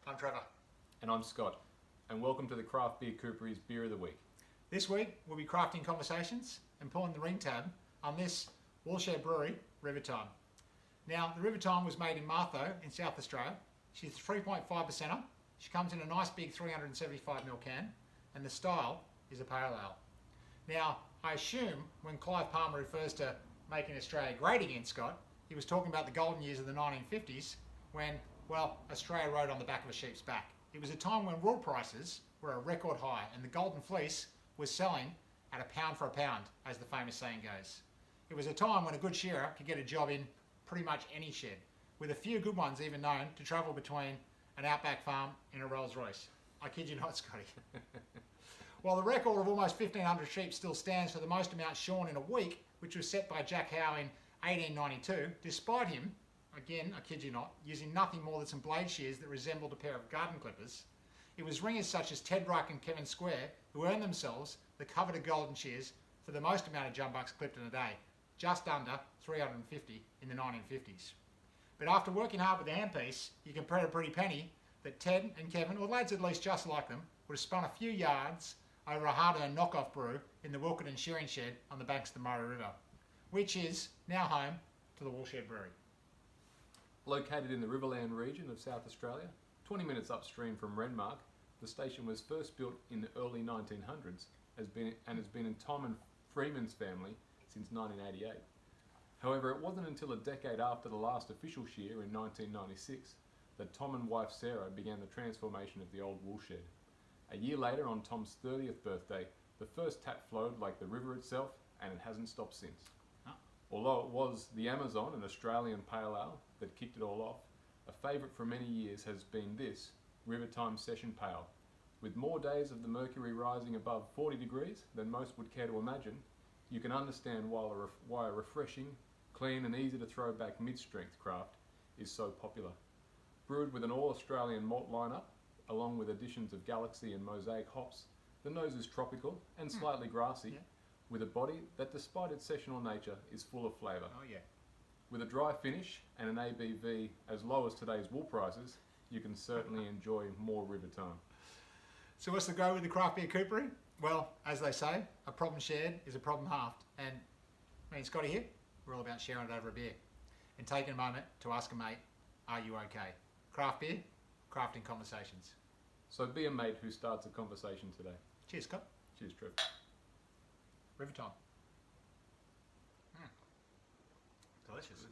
I'm Trevor. And I'm Scott. And welcome to the Craft Beer Cooperie's Beer of the Week. This week we'll be crafting conversations and pulling the ring tab on this Woolshed brewery, Rivertime. Now, the Rivertime was made in Martho in South Australia. She's 3.5%er. She comes in a nice big 375ml can, and the style is a pale ale. Now, I assume when Clive Palmer refers to making Australia great again, Scott, he was talking about the golden years of the 1950s when, well, Australia rode on the back of a sheep's back. It was a time when wool prices were a record high and the golden fleece was selling at a pound for a pound, as the famous saying goes. It was a time when a good shearer could get a job in pretty much any shed, with a few good ones even known to travel between an outback farm in a Rolls Royce. I kid you not, Scotty. While the record of almost 1,500 sheep still stands for the most amount shorn in a week, which was set by Jack Howe in 1892, despite him, again, I kid you not, using nothing more than some blade shears that resembled a pair of garden clippers, it was ringers such as Ted Ruck and Kevin Square who earned themselves the coveted golden shears for the most amount of jumbucks clipped in a day, just under 350 in the 1950s. But after working hard with the handpiece, you can bet a pretty penny that Ted and Kevin, or lads at least just like them, would have spun a few yards over a hard-earned knockoff brew in the Wilkerton shearing shed on the banks of the Murray River, which is now home to the Woolshed Brewery. Located in the Riverland region of South Australia, 20 minutes upstream from Renmark, the station was first built in the early 1900s and has been in Tom and Freeman's family since 1988. However, it wasn't until a decade after the last official shear in 1996 that Tom and wife Sarah began the transformation of the old woolshed. A year later, on Tom's 30th birthday, the first tap flowed like the river itself, and it hasn't stopped since. Although it was the Amazon, an Australian pale ale, that kicked it all off, a favourite for many years has been this Rivertime Session Pale. With more days of the mercury rising above 40 degrees than most would care to imagine, you can understand why a refreshing, clean and easy to throw back mid-strength craft is so popular. Brewed with an all-Australian malt lineup, along with additions of Galaxy and Mosaic hops, the nose is tropical and slightly grassy, with a body that, despite its sessional nature, is full of flavour. Oh yeah. With a dry finish and an ABV as low as today's wool prices, you can certainly enjoy more Rivertime. So what's the go with the craft beer coopery? Well, as they say, a problem shared is a problem halved. And me and Scotty here, we're all about sharing it over a beer and taking a moment to ask a mate, are you okay? Craft beer, crafting conversations. So be a mate who starts a conversation today. Cheers, Scott. Cheers, Trev. Rivertime. Delicious.